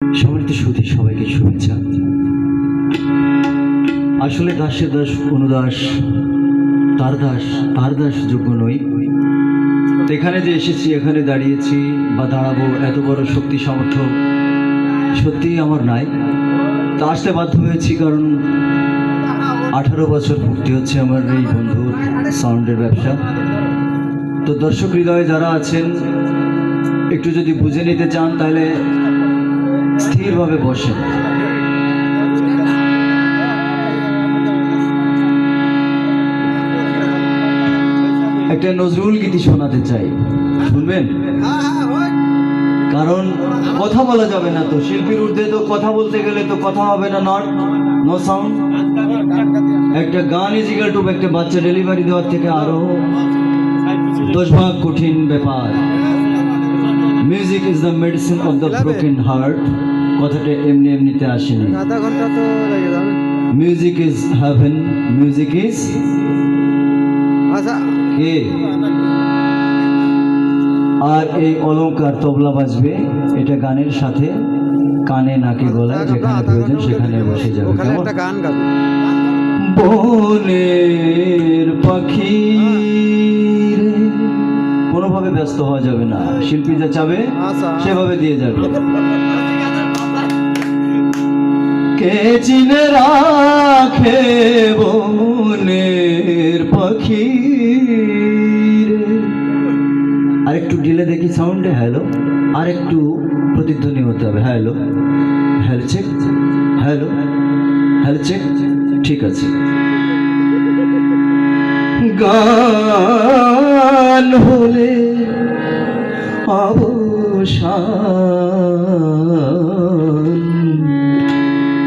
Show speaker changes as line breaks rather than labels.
সম্মানিত সুধী, সবাইকে শুভেচ্ছা। আসলে দাসের দাস অনুদাস, তার দাস যোগ্য নই। এখানে যে এসেছি, এখানে দাঁড়িয়েছি বা দাঁড়াবো, এত বড় শক্তি সামর্থ্য সত্যিই আমার নাই। তা আসতে বাধ্য হয়েছি, কারণ 18 বছর ভর্তি হচ্ছে আমার এই বন্ধুর সাউন্ডের ব্যবসা। তো দর্শক হৃদয়ে যারা আছেন, একটু যদি বুঝে নিতে চান তাহলে স্থিরভাবে বসেন। একটা নজরুল গীতি শোনাতে চাই, শুনবেন? কারণ কথা বলা যাবে না, তো শিল্পীর ঊর্ধ্বে তো কথা বলতে গেলে তো কথা হবে না, নো সাউন্ড। একটা গান ইজ ইকুয়াল টু একটা বাচ্চা ডেলিভারি দেওয়ার থেকে আরো 10 ভাগ কঠিন ব্যাপার। Music is the medicine of the broken heart. কথাটা এমনি এমনিতে আসেনি। Music is heaven, music is কে। আর এই অলংকার তবলা বাজবে, এটা গানের সাথে কানে নাকে গলায় যেখানে প্রয়োজন সেখানে বসে যাবে। বনের পাখি, কোনোভাবে ব্যস্ত হওয়া যাবে না, শিল্পী যা চাবে সেভাবে দিয়ে যাবে। কে চিনে রাখে বনের পাখি। আরেকটু ডিলে দেখি সাউন্ডে। হ্যালো, আরেকটু প্রতিধ্বনি হতে হবে। Hello, hello check, hello, hello check, ঠিক আছে। গান হলে অবসান,